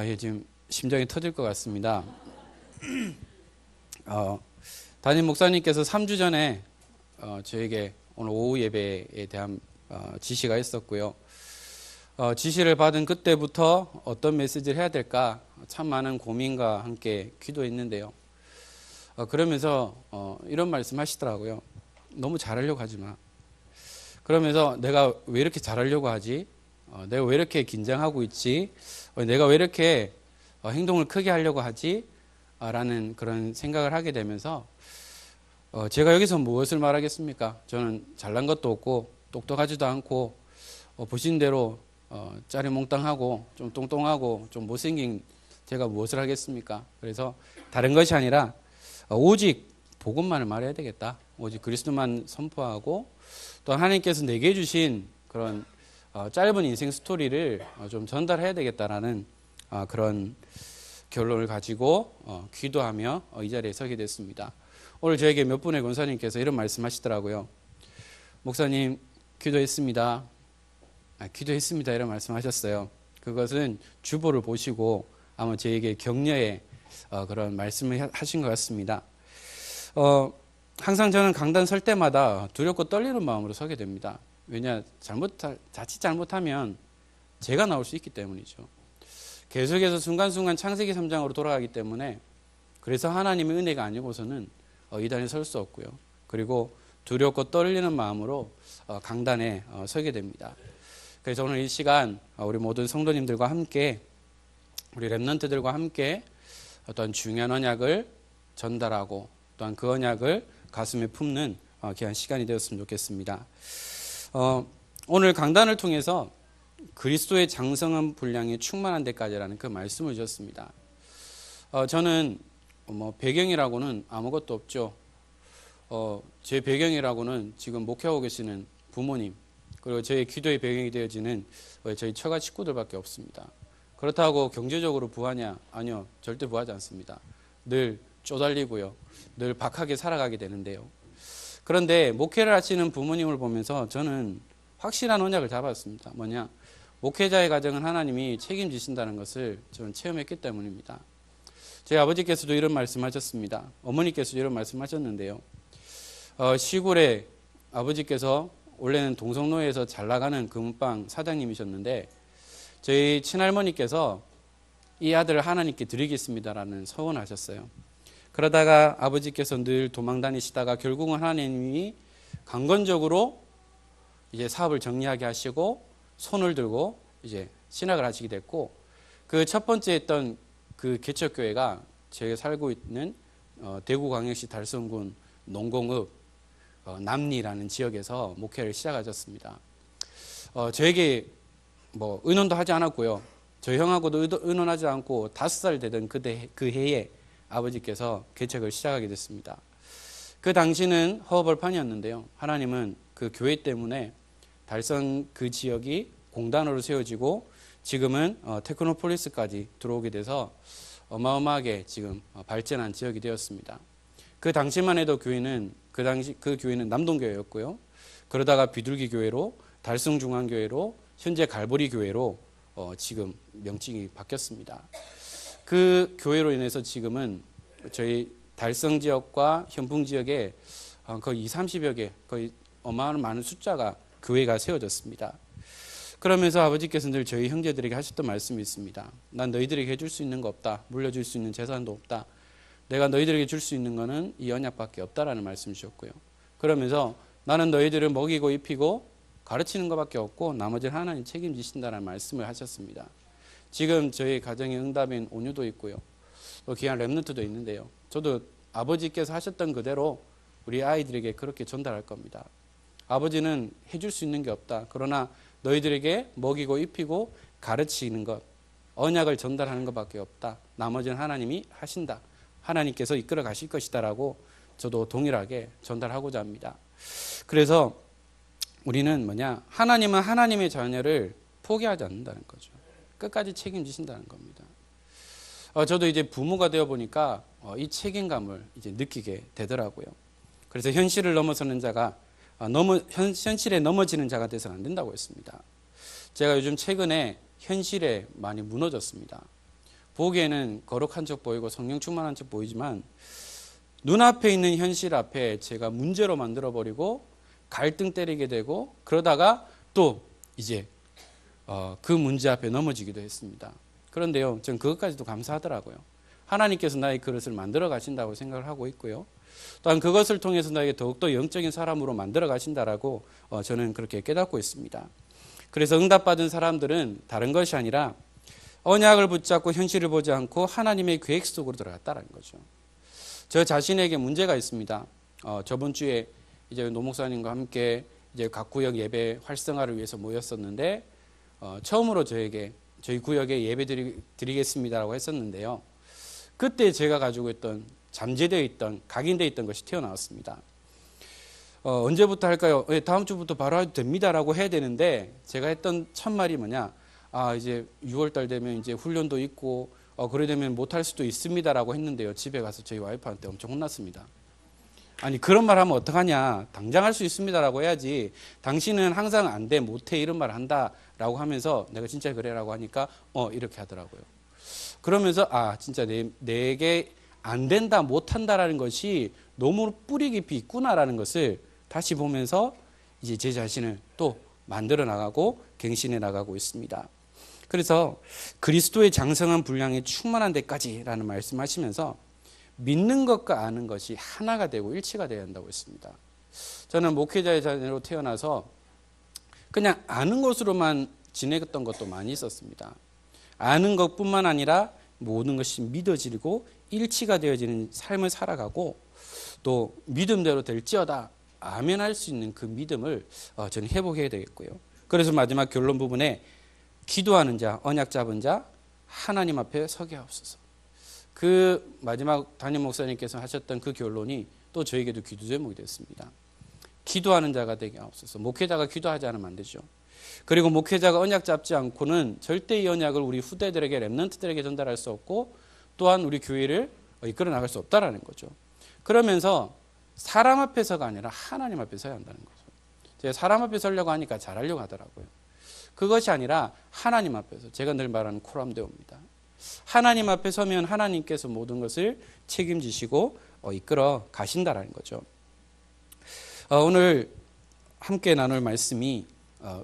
지금 심장이 터질 것 같습니다. 담임 목사님께서 3주 전에 저에게 오늘 오후 예배에 대한 지시가 있었고요. 지시를 받은 그때부터 어떤 메시지를 해야 될까 참 많은 고민과 함께 기도했는데요. 그러면서 이런 말씀 하시더라고요. 너무 잘하려고 하지 마. 그러면서 내가 왜 이렇게 잘하려고 하지? 내가 왜 이렇게 긴장하고 있지? 내가 왜 이렇게 행동을 크게 하려고 하지? 라는 그런 생각을 하게 되면서 제가 여기서 무엇을 말하겠습니까? 저는 잘난 것도 없고 똑똑하지도 않고 보신 대로 짜리몽땅하고 좀 똥똥하고 좀 못생긴 제가 무엇을 하겠습니까? 그래서 다른 것이 아니라 오직 복음만을 말해야 되겠다. 오직 그리스도만 선포하고 또 하나님께서 내게 주신 그런 짧은 인생 스토리를 좀 전달해야 되겠다라는 그런 결론을 가지고 기도하며 이 자리에 서게 됐습니다. 오늘 저에게 몇 분의 권사님께서 이런 말씀하시더라고요. 목사님 기도했습니다. 기도했습니다 이런 말씀하셨어요. 그것은 주보를 보시고 아마 저에게 격려의 그런 말씀을 하신 것 같습니다. 항상 저는 강단 설 때마다 두렵고 떨리는 마음으로 서게 됩니다. 왜냐 자칫 잘못하면 제가 나올 수 있기 때문이죠. 계속해서 순간순간 창세기 3장으로 돌아가기 때문에 그래서 하나님의 은혜가 아니고서는 이 단에 설 수 없고요. 그리고 두렵고 떨리는 마음으로 강단에 서게 됩니다. 그래서 오늘 이 시간 우리 모든 성도님들과 함께 우리 렘넌트들과 함께 어떤 중요한 언약을 전달하고 또한 그 언약을 가슴에 품는 귀한 시간이 되었으면 좋겠습니다. 오늘 강단을 통해서 그리스도의 장성한 분량에 충만한 데까지라는 그 말씀을 주셨습니다. 저는 배경이라고는 아무것도 없죠. 제 배경이라고는 지금 목회하고 계시는 부모님 그리고 저의 기도의 배경이 되어지는 저희 처가 식구들밖에 없습니다. 그렇다고 경제적으로 부하냐? 아니요, 절대 부하지 않습니다. 늘 쪼달리고요, 늘 박하게 살아가게 되는데요. 그런데 목회를 하시는 부모님을 보면서 저는 확실한 언약을 잡았습니다. 뭐냐? 목회자의 가정은 하나님이 책임지신다는 것을 저는 체험했기 때문입니다. 저희 아버지께서도 이런 말씀하셨습니다. 어머니께서도 이런 말씀하셨는데요. 시골에 아버지께서 원래는 동성로에서 잘 나가는 금은방 사장님이셨는데 저희 친할머니께서 이 아들을 하나님께 드리겠습니다라는 서원을 하셨어요. 그러다가 아버지께서 늘 도망 다니시다가 결국은 하나님이 강건적으로 이제 사업을 정리하게 하시고 손을 들고 이제 신학을 하시게 됐고 그 첫 번째 했던 그 개척교회가 제가 살고 있는 대구광역시 달성군 농공읍 남리라는 지역에서 목회를 시작하셨습니다. 저에게 의논도 하지 않았고요. 저희 형하고도 의논하지 않고 5살 되던 그 해에 아버지께서 개척을 시작하게 됐습니다. 그 당시는 허허벌판이었는데요. 하나님은 그 교회 때문에 달성 그 지역이 공단으로 세워지고 지금은 테크노폴리스까지 들어오게 돼서 어마어마하게 지금 발전한 지역이 되었습니다. 그 당시만 해도 교회는 그 교회는 남동교회였고요. 그러다가 비둘기 교회로 달성중앙교회로 현재 갈보리 교회로 지금 명칭이 바뀌었습니다. 그 교회로 인해서 지금은 저희 달성 지역과 현풍 지역에 거의 20-30여 개 거의 어마어마한 많은 숫자가 교회가 세워졌습니다. 그러면서 아버지께서 늘 저희 형제들에게 하셨던 말씀이 있습니다. 난 너희들에게 해줄 수 있는 거 없다. 물려줄 수 있는 재산도 없다. 내가 너희들에게 줄 수 있는 거는 이 언약밖에 없다라는 말씀 주셨고요. 그러면서 나는 너희들을 먹이고 입히고 가르치는 것밖에 없고 나머지는 하나님 책임지신다는 말씀을 하셨습니다. 지금 저희 가정의 응답인 온유도 있고요. 또 귀한 렘넌트도 있는데요. 저도 아버지께서 하셨던 그대로 우리 아이들에게 그렇게 전달할 겁니다. 아버지는 해줄 수 있는 게 없다. 그러나 너희들에게 먹이고 입히고 가르치는 것, 언약을 전달하는 것밖에 없다. 나머지는 하나님이 하신다. 하나님께서 이끌어 가실 것이다라고 저도 동일하게 전달하고자 합니다. 그래서 우리는 하나님은 하나님의 자녀를 포기하지 않는다는 거죠. 끝까지 책임지신다는 겁니다. 저도 이제 부모가 되어 보니까 이 책임감을 이제 느끼게 되더라고요. 그래서 현실을 넘어서는 자가 현실에 넘어지는 자가 되서는 안 된다고 했습니다. 제가 요즘 최근에 현실에 많이 무너졌습니다. 보기에는 거룩한 척 보이고 성령 충만한 척 보이지만 눈앞에 있는 현실 앞에 제가 문제로 만들어버리고 갈등 때리게 되고 그러다가 또 이제 그 문제 앞에 넘어지기도 했습니다. 그런데요, 저는 그것까지도 감사하더라고요. 하나님께서 나의 그릇을 만들어 가신다고 생각을 하고 있고요. 또한 그것을 통해서 나에게 더욱더 영적인 사람으로 만들어 가신다라고 저는 그렇게 깨닫고 있습니다. 그래서 응답받은 사람들은 다른 것이 아니라 언약을 붙잡고 현실을 보지 않고 하나님의 계획 속으로 들어갔다는 거죠. 저 자신에게 문제가 있습니다. 저번 주에 이제 노 목사님과 함께 이제 각 구역 예배 활성화를 위해서 모였었는데 처음으로 저희 구역에 예배 드리겠습니다라고 했었는데요. 그때 제가 가지고 있던 잠재되어 있던 각인되어 있던 것이 튀어나왔습니다. 언제부터 할까요? 다음 주부터 바로 해도 됩니다라고 해야 되는데 제가 했던 첫 말이 뭐냐? 이제 6월달 되면 이제 훈련도 있고 그래 되면 못할 수도 있습니다라고 했는데요. 집에 가서 저희 와이프한테 엄청 혼났습니다. 아니 그런 말 하면 어떡하냐? 당장 할 수 있습니다라고 해야지. 당신은 항상 안 돼, 못해 이런 말 한다라고 하면서 내가 진짜 그래라고 하니까 이렇게 하더라고요. 그러면서 진짜 내게 안 된다, 못한다라는 것이 너무 뿌리 깊이 있구나라는 것을 다시 보면서 이제 제 자신을 또 만들어 나가고 갱신해 나가고 있습니다. 그래서 그리스도의 장성한 분량이 충만한 데까지라는 말씀하시면서 믿는 것과 아는 것이 하나가 되고 일치가 되어야 한다고 했습니다. 저는 목회자의 자녀로 태어나서 그냥 아는 것으로만 지내던 것도 많이 있었습니다. 아는 것뿐만 아니라 모든 것이 믿어지고 일치가 되어지는 삶을 살아가고 또 믿음대로 될지어다 아멘 할 수 있는 그 믿음을 저는 회복해야 되겠고요. 그래서 마지막 결론 부분에 기도하는 자, 언약 잡은 자 하나님 앞에 서게 하옵소서. 그 마지막 담임 목사님께서 하셨던 그 결론이 또 저에게도 기도 제목이 됐습니다. 기도하는 자가 되게 하옵소서. 목회자가 기도하지 않으면 안 되죠. 그리고 목회자가 언약 잡지 않고는 절대 이 언약을 우리 후대들에게 렘넌트들에게 전달할 수 없고 또한 우리 교회를 이끌어 나갈 수 없다라는 거죠. 그러면서 사람 앞에서가 아니라 하나님 앞에 서야 한다는 거죠. 제가 사람 앞에 서려고 하니까 잘하려고 하더라고요. 그것이 아니라 하나님 앞에서 제가 늘 말하는 코람데오입니다. 하나님 앞에 서면 하나님께서 모든 것을 책임지시고 이끌어 가신다라는 거죠. 오늘 함께 나눌 말씀이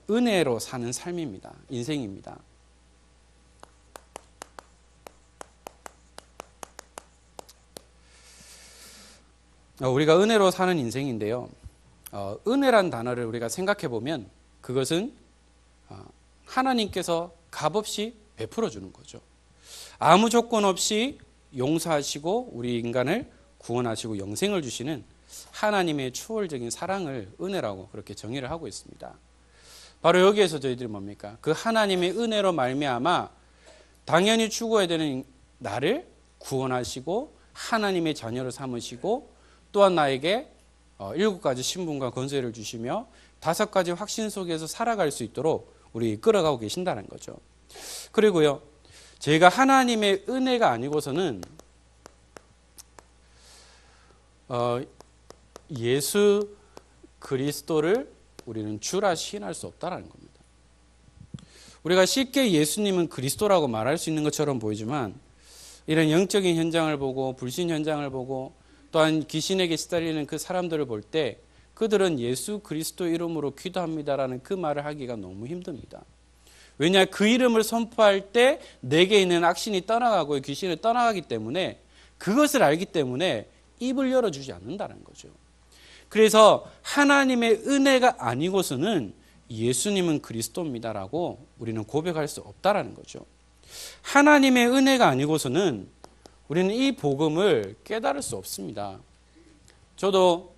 은혜로 사는 삶입니다. 인생입니다. 우리가 은혜로 사는 인생인데요. 은혜란 단어를 우리가 생각해 보면 그것은 하나님께서 값없이 베풀어 주는 거죠. 아무 조건 없이 용서하시고 우리 인간을 구원하시고 영생을 주시는 하나님의 초월적인 사랑을 은혜라고 그렇게 정의를 하고 있습니다. 바로 여기에서 저희들이 뭡니까? 그 하나님의 은혜로 말미암아 당연히 죽어야 되는 나를 구원하시고 하나님의 자녀로 삼으시고 또한 나에게 7가지 신분과 건설을 주시며 5가지 확신 속에서 살아갈 수 있도록 우리 끌어가고 계신다는 거죠. 그리고요, 제가 하나님의 은혜가 아니고서는 예수 그리스도를 우리는 주라 시인할 수 없다는 겁니다. 우리가 쉽게 예수님은 그리스도라고 말할 수 있는 것처럼 보이지만 이런 영적인 현장을 보고 불신 현장을 보고 또한 귀신에게 시달리는 그 사람들을 볼 때 그들은 예수 그리스도 이름으로 기도합니다라는 그 말을 하기가 너무 힘듭니다. 왜냐, 그 이름을 선포할 때 내게 있는 악신이 떠나가고 귀신이 떠나가기 때문에 그것을 알기 때문에 입을 열어주지 않는다는 거죠. 그래서 하나님의 은혜가 아니고서는 예수님은 그리스도입니다라고 우리는 고백할 수 없다라는 거죠. 하나님의 은혜가 아니고서는 우리는 이 복음을 깨달을 수 없습니다. 저도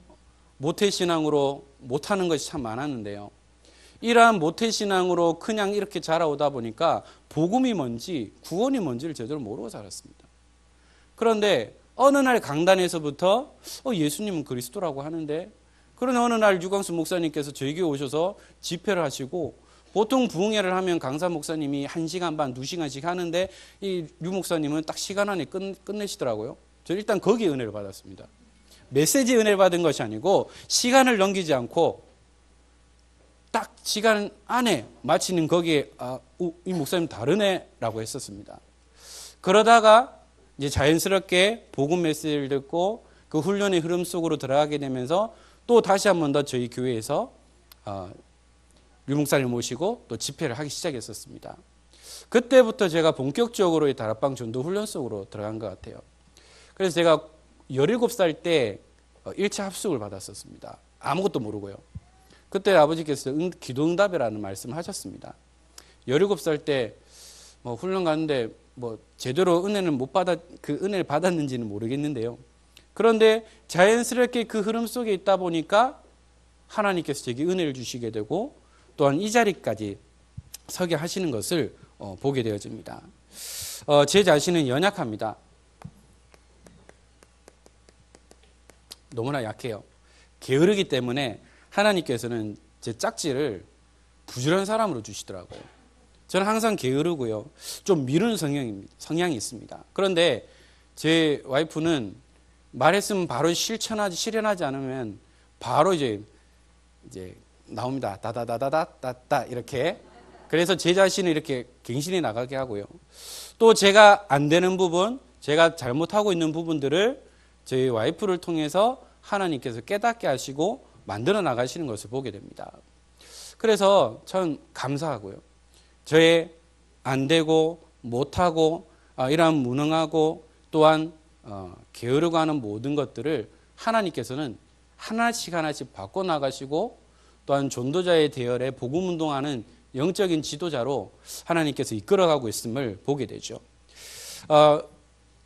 모태신앙으로 못하는 것이 참 많았는데요. 이러한 모태신앙으로 그냥 이렇게 자라오다 보니까 복음이 뭔지 구원이 뭔지를 제대로 모르고 살았습니다. 그런데 어느 날 강단에서부터 예수님은 그리스도라고 하는데 그런 어느 날 유광수 목사님께서 저희 교회 오셔서 집회를 하시고 보통 부흥회를 하면 강사 목사님이 1시간 반, 2시간씩 하는데 이 유 목사님은 딱 시간 안에 끝내시더라고요. 저 일단 거기에 은혜를 받았습니다. 메시지 은혜를 받은 것이 아니고 시간을 넘기지 않고 딱 시간 안에 마치는 거기에 이 목사님 다르네 라고 했었습니다. 그러다가 이제 자연스럽게 복음 메시지를 듣고 그 훈련의 흐름 속으로 들어가게 되면서 또 다시 한 번 더 저희 교회에서 류목사를 모시고 또 집회를 하기 시작했었습니다. 그때부터 제가 본격적으로 이 다락방 전도 훈련 속으로 들어간 것 같아요. 그래서 제가 17살 때 1차 합숙을 받았었습니다. 아무것도 모르고요. 그때 아버지께서 기도응답이라는 말씀을 하셨습니다. 17살 때 훈련 갔는데 제대로 은혜는 그 은혜를 받았는지는 모르겠는데요. 그런데 자연스럽게 그 흐름 속에 있다 보니까 하나님께서 제게 은혜를 주시게 되고 또한 이 자리까지 서게 하시는 것을 보게 되어집니다. 제 자신은 연약합니다. 너무나 약해요. 게으르기 때문에 하나님께서는 제 짝지를 부지런한 사람으로 주시더라고요. 저는 항상 게으르고요. 좀 미루는 성향이 있습니다. 그런데 제 와이프는 말했으면 바로 실현하지 않으면 바로 이제 나옵니다. 다다다다다다 이렇게. 그래서 제 자신을 이렇게 갱신해 나가게 하고요. 또 제가 안 되는 부분, 제가 잘못하고 있는 부분들을 저희 와이프를 통해서 하나님께서 깨닫게 하시고 만들어 나가시는 것을 보게 됩니다. 그래서 전 감사하고요. 저의 안 되고 못하고 이러한 무능하고 또한 게으르고 하는 모든 것들을 하나님께서는 하나씩 바꿔나가시고 또한 전도자의 대열에 복음운동하는 영적인 지도자로 하나님께서 이끌어가고 있음을 보게 되죠.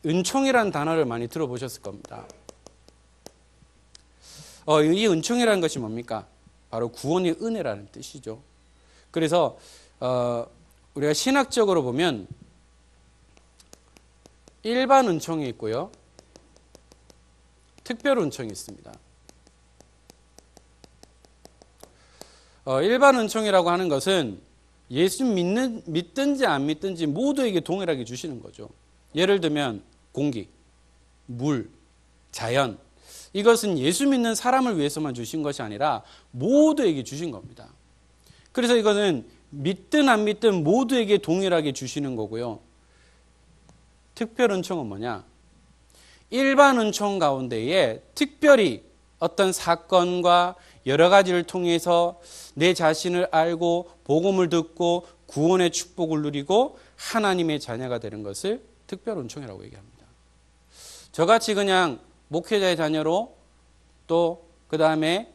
은총이라는 단어를 많이 들어보셨을 겁니다. 이 은총이라는 것이 뭡니까? 바로 구원의 은혜라는 뜻이죠. 그래서 우리가 신학적으로 보면 일반 은총이 있고요. 특별 은총이 있습니다. 일반 은총이라고 하는 것은 예수 믿든지 안 믿든지 모두에게 동일하게 주시는 거죠. 예를 들면 공기, 물, 자연, 이것은 예수 믿는 사람을 위해서만 주신 것이 아니라 모두에게 주신 겁니다. 그래서 이거는 믿든 안 믿든 모두에게 동일하게 주시는 거고요. 특별 은총은 뭐냐? 일반 은총 가운데에 특별히 어떤 사건과 여러 가지를 통해서 내 자신을 알고 복음을 듣고 구원의 축복을 누리고 하나님의 자녀가 되는 것을 특별 은총이라고 얘기합니다. 저같이 그냥 목회자의 자녀로 또 그 다음에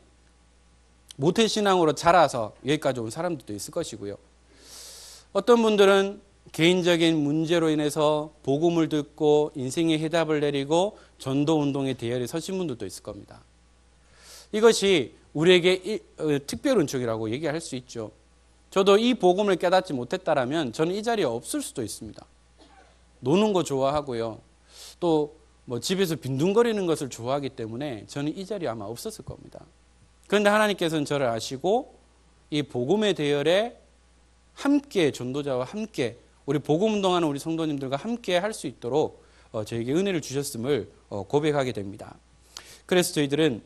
모태신앙으로 자라서 여기까지 온 사람들도 있을 것이고요. 어떤 분들은 개인적인 문제로 인해서 복음을 듣고 인생의 해답을 내리고 전도운동의 대열에 서신 분들도 있을 겁니다. 이것이 우리에게 특별 은총이라고 얘기할 수 있죠. 저도 이 복음을 깨닫지 못했다라면 저는 이 자리에 없을 수도 있습니다. 노는 거 좋아하고요. 또 집에서 빈둥거리는 것을 좋아하기 때문에 저는 이 자리에 아마 없었을 겁니다. 그런데 하나님께서는 저를 아시고 이 복음의 대열에 함께 전도자와 함께 우리 복음 운동하는 우리 성도님들과 함께 할 수 있도록 저에게 은혜를 주셨음을 고백하게 됩니다. 그래서 저희들은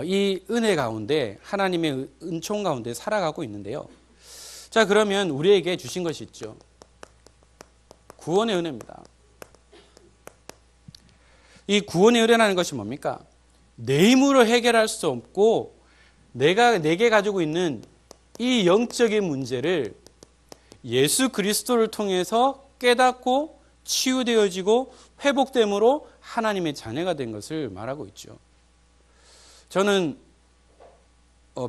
이 은혜 가운데 하나님의 은총 가운데 살아가고 있는데요. 자, 그러면 우리에게 주신 것이 있죠. 구원의 은혜입니다. 이 구원의 은혜라는 것이 뭡니까? 내 힘으로 해결할 수 없고 내게 가지고 있는 이 영적인 문제를 예수 그리스도를 통해서 깨닫고 치유되어지고 회복됨으로 하나님의 자녀가 된 것을 말하고 있죠. 저는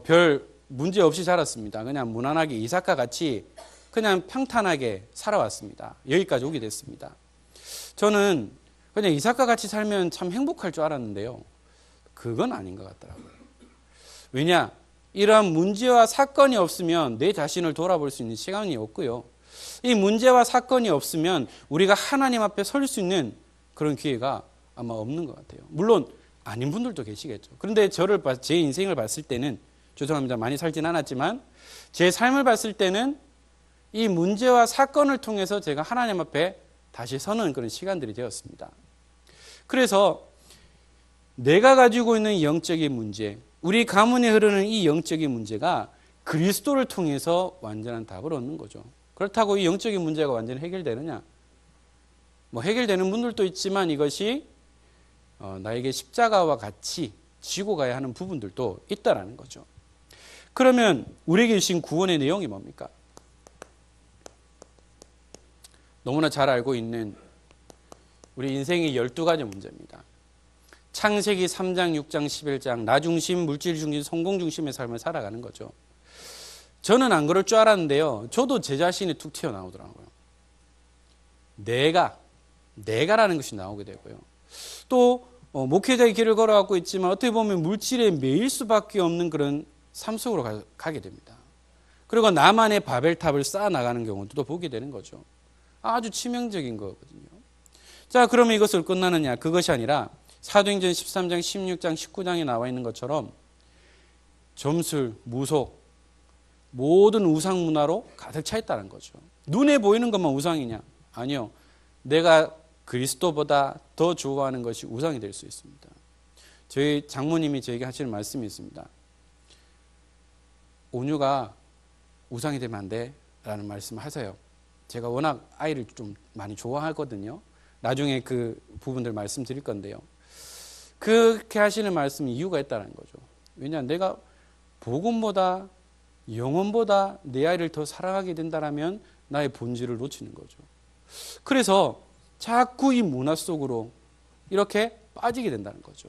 별 문제 없이 자랐습니다. 그냥 무난하게 이삭과 같이 그냥 평탄하게 살아왔습니다. 여기까지 오게 됐습니다. 저는 그냥 이삭과 같이 살면 참 행복할 줄 알았는데요. 그건 아닌 것 같더라고요. 왜냐? 이러한 문제와 사건이 없으면 내 자신을 돌아볼 수 있는 시간이 없고요. 이 문제와 사건이 없으면 우리가 하나님 앞에 설 수 있는 그런 기회가 아마 없는 것 같아요. 물론 아닌 분들도 계시겠죠. 그런데 제 인생을 봤을 때는, 죄송합니다. 많이 살진 않았지만 제 삶을 봤을 때는 이 문제와 사건을 통해서 제가 하나님 앞에 다시 서는 그런 시간들이 되었습니다. 그래서 내가 가지고 있는 영적인 문제, 우리 가문에 흐르는 이 영적인 문제가 그리스도를 통해서 완전한 답을 얻는 거죠. 그렇다고 이 영적인 문제가 완전히 해결되느냐? 뭐 해결되는 분들도 있지만 이것이 나에게 십자가와 같이 지고 가야 하는 부분들도 있다라는 거죠. 그러면 우리에게 주신 구원의 내용이 뭡니까? 너무나 잘 알고 있는 우리 인생의 12가지 문제입니다. 창세기 3장, 6장, 11장 나 중심, 물질 중심, 성공 중심의 삶을 살아가는 거죠. 저는 안 그럴 줄 알았는데요. 저도 제 자신이 툭 튀어나오더라고요. 내가라는 것이 나오게 되고요. 또 목회자의 길을 걸어가고 있지만 어떻게 보면 물질에 매일 수밖에 없는 그런 삶 속으로 가게 됩니다. 그리고 나만의 바벨탑을 쌓아나가는 경우도 또 보게 되는 거죠. 아주 치명적인 거거든요. 자, 그러면 이것을 끝나느냐? 그것이 아니라 사도행전 13장, 16장, 19장에 나와 있는 것처럼 점술, 무속, 모든 우상 문화로 가득 차 있다는 거죠. 눈에 보이는 것만 우상이냐? 아니요. 내가 그리스도보다 더 좋아하는 것이 우상이 될 수 있습니다. 저희 장모님이 저에게 하시는 말씀이 있습니다. 온유가 우상이 되면 안 돼 라는 말씀을 하세요. 제가 워낙 아이를 좀 많이 좋아하거든요. 나중에 그 부분들 말씀드릴 건데요. 그렇게 하시는 말씀이 이유가 있다는 거죠. 왜냐하면 내가 복음보다 영혼보다 내 아이를 더 사랑하게 된다면 나의 본질을 놓치는 거죠. 그래서 자꾸 이 문화 속으로 이렇게 빠지게 된다는 거죠.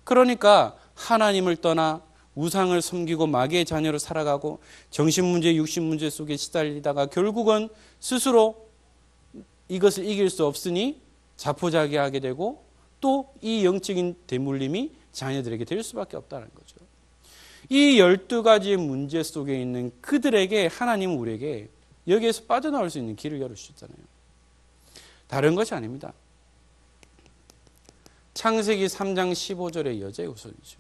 그러니까 하나님을 떠나 우상을 섬기고 마귀의 자녀로 살아가고 정신문제, 육신문제 속에 시달리다가 결국은 스스로 이것을 이길 수 없으니 자포자기하게 되고 또 이 영적인 대물림이 자녀들에게 될 수밖에 없다는 거죠. 이 12가지의 문제 속에 있는 그들에게 하나님은 우리에게 여기에서 빠져나올 수 있는 길을 열어주셨잖아요. 다른 것이 아닙니다. 창세기 3장 15절의 여자의 후손이죠.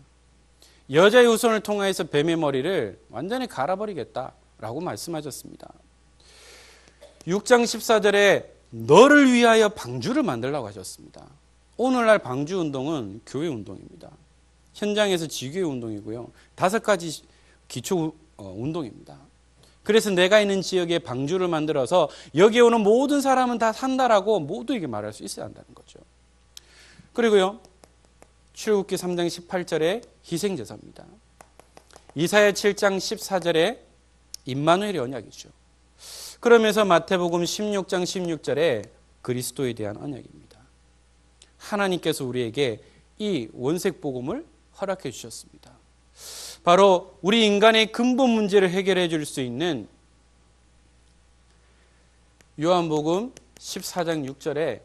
여자의 후손을 통해서 뱀의 머리를 완전히 갈아버리겠다라고 말씀하셨습니다. 6장 14절에 너를 위하여 방주를 만들라고 하셨습니다. 오늘날 방주 운동은 교회 운동입니다. 현장에서 지교회 운동이고요. 5가지 기초 운동입니다. 그래서 내가 있는 지역에 방주를 만들어서 여기에 오는 모든 사람은 다 산다라고 모두에게 말할 수 있어야 한다는 거죠. 그리고요. 출애굽기 3장 18절에 희생제사입니다. 이사야 7장 14절에 임마누엘의 언약이죠. 그러면서 마태복음 16장 16절에 그리스도에 대한 언약입니다. 하나님께서 우리에게 이 원색 복음을 허락해 주셨습니다. 바로 우리 인간의 근본 문제를 해결해 줄 수 있는 요한복음 14장 6절에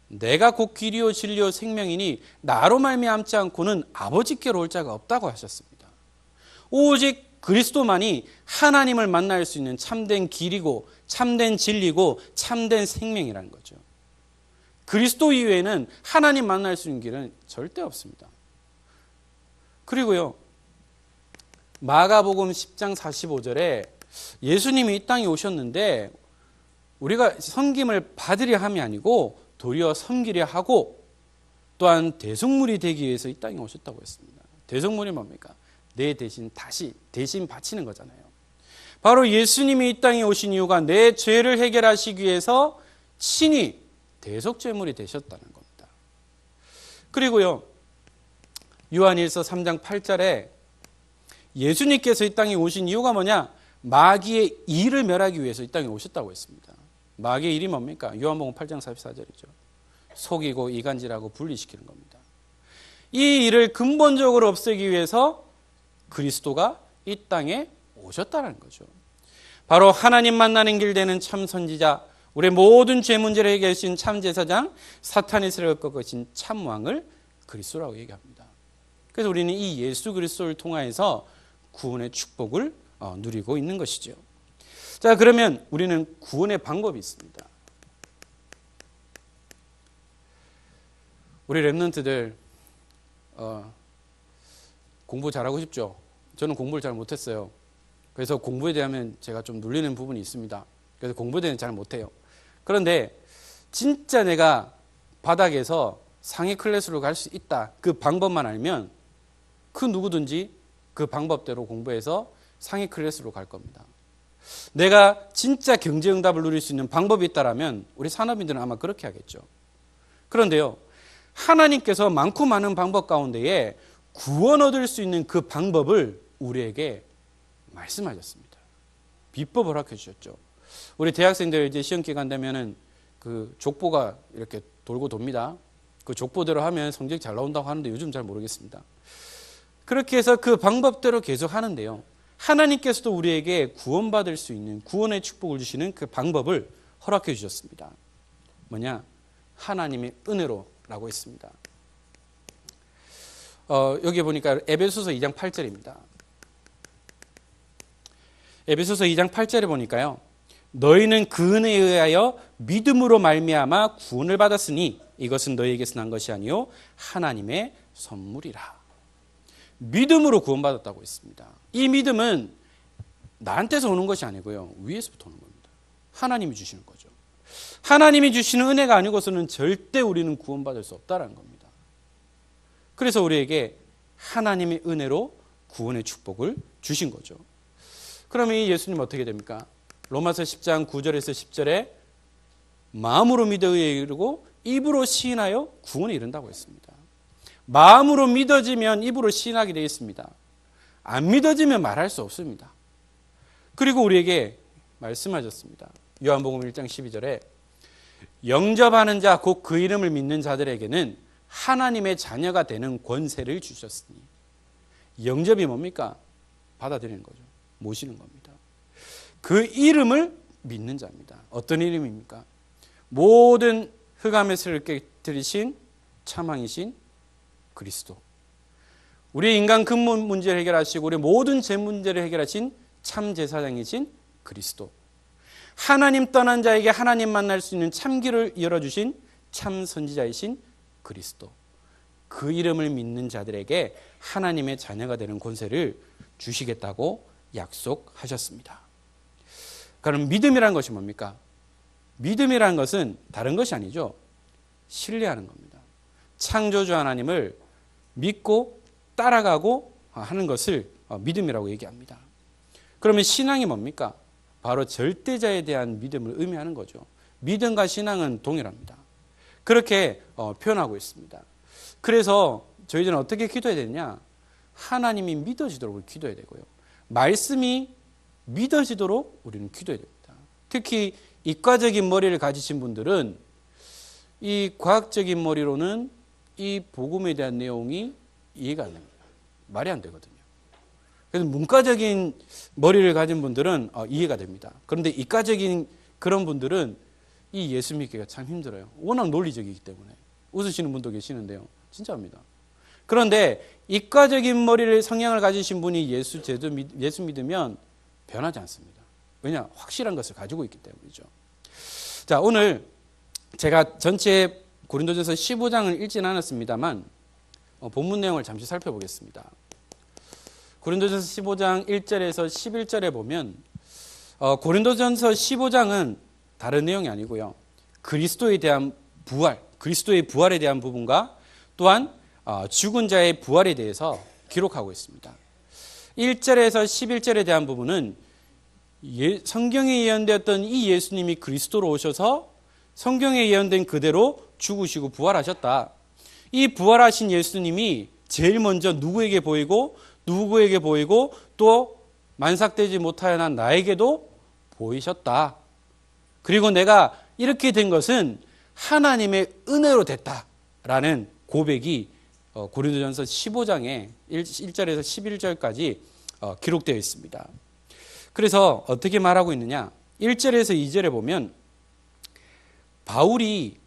내가 곧 길이요 진리요 생명이니 나로 말미암지 않고는 아버지께로 올 자가 없다고 하셨습니다. 오직 그리스도만이 하나님을 만날 수 있는 참된 길이고 참된 진리고 참된 생명이라는 거죠. 그리스도 이외에는 하나님 만날 수 있는 길은 절대 없습니다. 그리고요. 마가복음 10장 45절에 예수님이 이 땅에 오셨는데 우리가 섬김을 받으려 함이 아니고 도리어 섬기려 하고 또한 대속물이 되기 위해서 이 땅에 오셨다고 했습니다. 대속물이 뭡니까? 내 대신 대신 바치는 거잖아요. 바로 예수님이 이 땅에 오신 이유가 내 죄를 해결하시기 위해서 친히 대속죄물이 되셨다는 겁니다. 그리고요. 요한일서 3장 8절에 예수님께서 이 땅에 오신 이유가 뭐냐? 마귀의 일을 멸하기 위해서 이 땅에 오셨다고 했습니다. 마귀의 일이 뭡니까? 요한복음 8장 44절이죠. 속이고 이간질하고 분리시키는 겁니다. 이 일을 근본적으로 없애기 위해서 그리스도가 이 땅에 오셨다는 거죠. 바로 하나님 만나는 길 되는 참 선지자, 우리의 모든 죄 문제를 해결해 주신 참 제사장, 사탄의 세력을 꺾으신 참 왕을 그리스도라고 얘기합니다. 그래서 우리는 이 예수 그리스도를 통하여서 구원의 축복을 누리고 있는 것이죠. 자, 그러면 우리는 구원의 방법이 있습니다. 우리 랩런트들 공부 잘하고 싶죠? 저는 공부를 잘 못했어요. 그래서 공부에 대하면 제가 좀 눌리는 부분이 있습니다. 그래서 공부에 대해서 잘 못해요. 그런데 진짜 내가 바닥에서 상위 클래스로 갈 수 있다. 그 방법만 알면 그 누구든지 그 방법대로 공부해서 상위 클래스로 갈 겁니다. 내가 진짜 경제응답을 누릴 수 있는 방법이 있다라면 우리 산업인들은 아마 그렇게 하겠죠. 그런데요, 하나님께서 많고 많은 방법 가운데에 구원 얻을 수 있는 그 방법을 우리에게 말씀하셨습니다. 비법을 허락해 주셨죠. 우리 대학생들 이제 시험 기간 되면은 그 족보가 이렇게 돌고 돕니다. 그 족보대로 하면 성적 잘 나온다고 하는데 요즘 잘 모르겠습니다. 그렇게 해서 그 방법대로 계속 하는데요, 하나님께서도 우리에게 구원받을 수 있는 구원의 축복을 주시는 그 방법을 허락해 주셨습니다. 뭐냐? 하나님의 은혜로라고 했습니다. 여기 보니까 에베소서 2장 8절입니다. 에베소서 2장 8절에 보니까요, 너희는 그 은혜에 의하여 믿음으로 말미암아 구원을 받았으니 이것은 너희에게서 난 것이 아니요 하나님의 선물이라. 믿음으로 구원받았다고 했습니다. 이 믿음은 나한테서 오는 것이 아니고요, 위에서부터 오는 겁니다. 하나님이 주시는 거죠. 하나님이 주시는 은혜가 아니고서는 절대 우리는 구원받을 수 없다는 겁니다. 그래서 우리에게 하나님의 은혜로 구원의 축복을 주신 거죠. 그러면 이 예수님 어떻게 됩니까? 로마서 10장 9절에서 10절에 마음으로 믿어 의에 이르고 입으로 시인하여 구원에 이른다고 했습니다. 마음으로 믿어지면 입으로 시인하게 되어 있습니다. 안 믿어지면 말할 수 없습니다. 그리고 우리에게 말씀하셨습니다. 요한복음 1장 12절에 영접하는 자 곧 그 이름을 믿는 자들에게는 하나님의 자녀가 되는 권세를 주셨으니. 영접이 뭡니까? 받아들이는 거죠. 모시는 겁니다. 그 이름을 믿는 자입니다. 어떤 이름입니까? 모든 흑암의 세를 깨뜨리신 참왕이신 그리스도. 우리 인간 근본 문제를 해결하시고 우리 모든 죄 문제를 해결하신 참 제사장이신 그리스도. 하나님 떠난 자에게 하나님 만날 수 있는 참길을 열어주신 참 선지자이신 그리스도. 그 이름을 믿는 자들에게 하나님의 자녀가 되는 권세를 주시겠다고 약속하셨습니다. 그럼 믿음이란 것이 뭡니까? 믿음이란 것은 다른 것이 아니죠. 신뢰하는 겁니다. 창조주 하나님을 믿고 따라가고 하는 것을 믿음이라고 얘기합니다. 그러면 신앙이 뭡니까? 바로 절대자에 대한 믿음을 의미하는 거죠. 믿음과 신앙은 동일합니다. 그렇게 표현하고 있습니다. 그래서 저희들은 어떻게 기도해야 되느냐? 하나님이 믿어지도록 우리 기도해야 되고요. 말씀이 믿어지도록 우리는 기도해야 됩니다. 특히 이과적인 머리를 가지신 분들은 이 과학적인 머리로는 이 복음에 대한 내용이 이해가 안 됩니다. 말이 안 되거든요. 그래서 문과적인 머리를 가진 분들은 이해가 됩니다. 그런데 이과적인 그런 분들은 이 예수 믿기가 참 힘들어요. 워낙 논리적이기 때문에. 웃으시는 분도 계시는데요. 진짜입니다. 그런데 이과적인 머리를 성향을 가지신 분이 예수 믿으면 변하지 않습니다. 왜냐? 확실한 것을 가지고 있기 때문이죠. 자, 오늘 제가 전체 고린도전서 15장을 읽지는 않았습니다만 본문 내용을 잠시 살펴보겠습니다. 고린도전서 15장 1절에서 11절에 보면 고린도전서 15장은 다른 내용이 아니고요. 그리스도에 대한 부활, 그리스도의 부활에 대한 부분과 또한 죽은 자의 부활에 대해서 기록하고 있습니다. 1절에서 11절에 대한 부분은 성경에 예언되었던 이 예수님이 그리스도로 오셔서 성경에 예언된 그대로 죽으시고 부활하셨다. 이 부활하신 예수님이 제일 먼저 누구에게 보이고 또 만삭되지 못하여 난 나에게도 보이셨다. 그리고 내가 이렇게 된 것은 하나님의 은혜로 됐다라는 고백이 고린도전서 15장에 1절에서 11절까지 기록되어 있습니다. 그래서 어떻게 말하고 있느냐? 1절에서 2절에 보면 바울이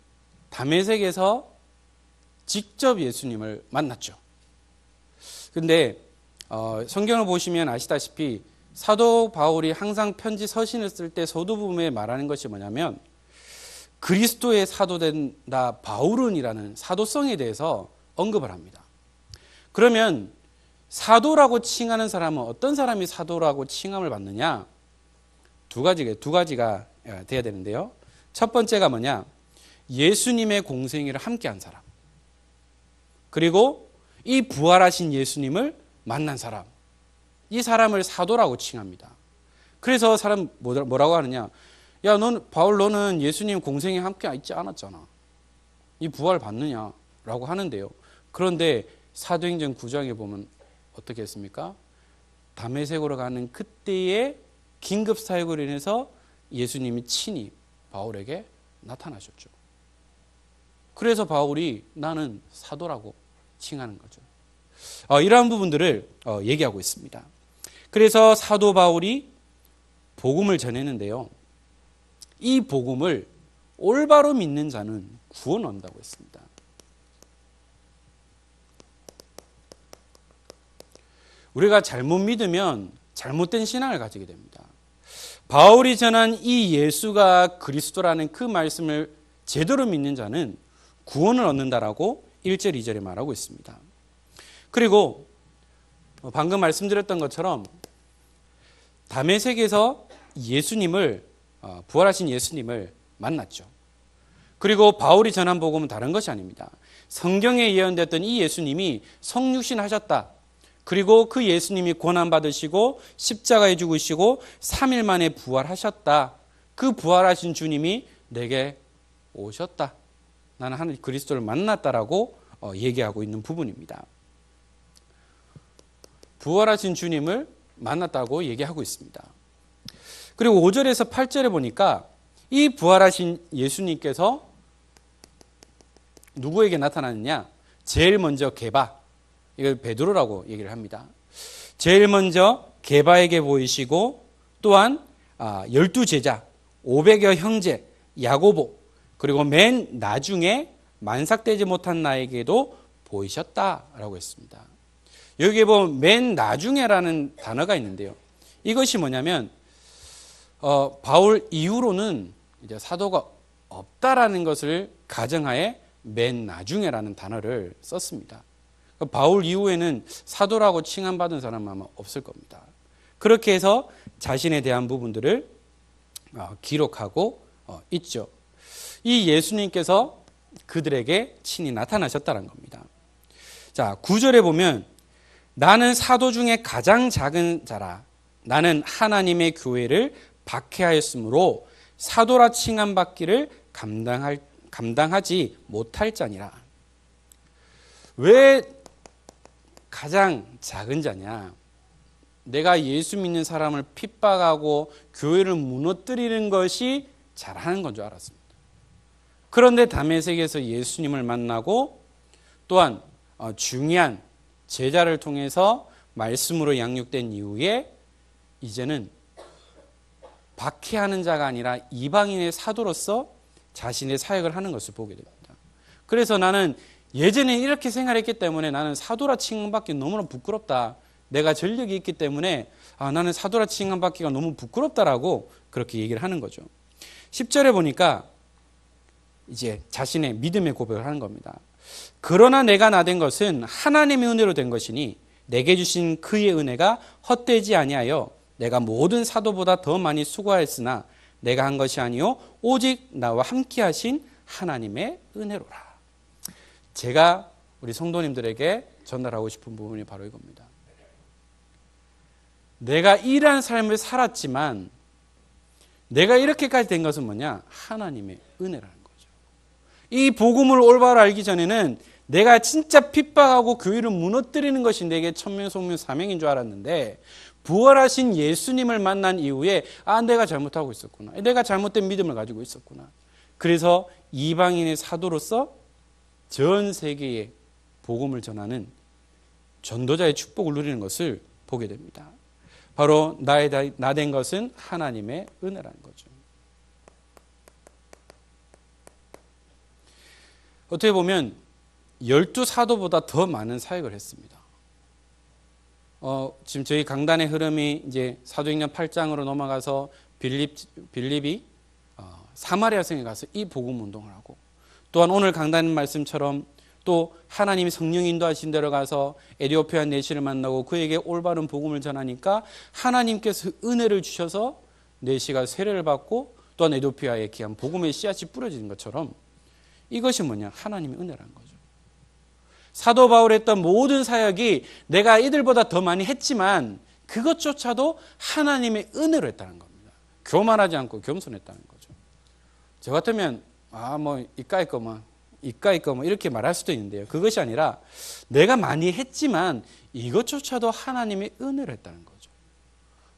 다메섹에서 직접 예수님을 만났죠. 그런데 성경을 보시면 아시다시피 사도 바울이 항상 편지 서신을 쓸 때 서두부분에 말하는 것이 뭐냐면 그리스도의 사도된 나 바울은이라는 사도성에 대해서 언급을 합니다. 그러면 사도라고 칭하는 사람은 어떤 사람이 사도라고 칭함을 받느냐? 두 가지가 돼야 되는데요. 첫 번째가 뭐냐? 예수님의 공생애를 함께한 사람. 그리고 이 부활하신 예수님을 만난 사람. 이 사람을 사도라고 칭합니다. 그래서 사람 뭐라고 하느냐? 야, 바울 너는 예수님 공생에 함께 있지 않았잖아. 이 부활 받느냐라고 하는데요. 그런데 사도행전 9장에 보면 어떻게 했습니까? 다메섹으로 가는 그때의 긴급 사역으로 인해서 예수님이 친히 바울에게 나타나셨죠. 그래서 바울이 나는 사도라고 칭하는 거죠. 이러한 부분들을 얘기하고 있습니다. 그래서 사도 바울이 복음을 전했는데요. 이 복음을 올바로 믿는 자는 구원 얻는다고 했습니다. 우리가 잘못 믿으면 잘못된 신앙을 가지게 됩니다. 바울이 전한 이 예수가 그리스도라는 그 말씀을 제대로 믿는 자는 구원을 얻는다라고 1절, 2절에 말하고 있습니다. 그리고 방금 말씀드렸던 것처럼 다메섹에서 부활하신 예수님을 만났죠. 그리고 바울이 전한 복음은 다른 것이 아닙니다. 성경에 예언됐던 이 예수님이 성육신 하셨다. 그리고 그 예수님이 고난받으시고 십자가에 죽으시고 3일 만에 부활하셨다. 그 부활하신 주님이 내게 오셨다. 나는 하나님 그리스도를 만났다라고 얘기하고 있는 부분입니다. 부활하신 주님을 만났다고 얘기하고 있습니다. 그리고 5절에서 8절에 보니까 이 부활하신 예수님께서 누구에게 나타나느냐? 제일 먼저 게바, 이걸 베드로라고 얘기를 합니다. 제일 먼저 게바에게 보이시고 또한 12제자, 500여 형제, 야고보, 그리고 맨 나중에 만삭되지 못한 나에게도 보이셨다라고 했습니다. 여기에 보면 맨 나중에라는 단어가 있는데요. 이것이 뭐냐면 바울 이후로는 이제 사도가 없다라는 것을 가정하에 맨 나중에라는 단어를 썼습니다. 바울 이후에는 사도라고 칭함받은 사람은 아마 없을 겁니다. 그렇게 해서 자신에 대한 부분들을 기록하고 있죠. 이 예수님께서 그들에게 친히 나타나셨다는 겁니다. 자, 9절에 보면 나는 사도 중에 가장 작은 자라. 나는 하나님의 교회를 박해하였으므로 사도라 칭함받기를 감당하지 못할 자니라. 왜 가장 작은 자냐? 내가 예수 믿는 사람을 핍박하고 교회를 무너뜨리는 것이 잘하는 건 줄 알았습니다. 그런데 다메섹에서 예수님을 만나고 또한 중요한 제자를 통해서 말씀으로 양육된 이후에 이제는 박해하는 자가 아니라 이방인의 사도로서 자신의 사역을 하는 것을 보게 됩니다. 그래서 나는 예전에 이렇게 생활했기 때문에 나는 사도라 칭함받기 너무나 부끄럽다. 내가 전력이 있기 때문에 나는 사도라 칭함받기가 너무 부끄럽다라고 그렇게 얘기를 하는 거죠. 10절에 보니까 이제 자신의 믿음의 고백을 하는 겁니다. 그러나 내가 나된 것은 하나님의 은혜로 된 것이니 내게 주신 그의 은혜가 헛되지 아니하여 내가 모든 사도보다 더 많이 수고하였으나 내가 한 것이 아니요 오직 나와 함께 하신 하나님의 은혜로라. 제가 우리 성도님들에게 전달하고 싶은 부분이 바로 이겁니다. 내가 이러한 삶을 살았지만 내가 이렇게까지 된 것은 뭐냐? 하나님의 은혜라는 거죠. 이 복음을 올바로 알기 전에는 내가 진짜 핍박하고 교회를 무너뜨리는 것이 내게 천명성명 사명인 줄 알았는데 부활하신 예수님을 만난 이후에 내가 잘못하고 있었구나. 내가 잘못된 믿음을 가지고 있었구나. 그래서 이방인의 사도로서 전 세계에 복음을 전하는 전도자의 축복을 누리는 것을 보게 됩니다. 바로 나된 것은 하나님의 은혜라는 거죠. 어떻게 보면 12사도보다 더 많은 사역을 했습니다. 지금 저희 강단의 흐름이 이제 사도행전 8장으로 넘어가서 빌립이 사마리아 성에 가서 이 복음 운동을 하고 또한 오늘 강단 말씀처럼 또 하나님이 성령 인도하신 데로 가서 에티오피아 내시를 만나고 그에게 올바른 복음을 전하니까 하나님께서 은혜를 주셔서 내시가 세례를 받고 또한 에티오피아에 귀한 복음의 씨앗이 뿌려지는 것처럼 이것이 뭐냐? 하나님의 은혜라는 거죠. 사도 바울이 했던 모든 사역이 내가 이들보다 더 많이 했지만 그것조차도 하나님의 은혜로 했다는 겁니다. 교만하지 않고 겸손했다는 거죠. 저 같으면 이까이 거 이렇게 말할 수도 있는데요. 그것이 아니라 내가 많이 했지만 이것조차도 하나님의 은혜로 했다는 거죠.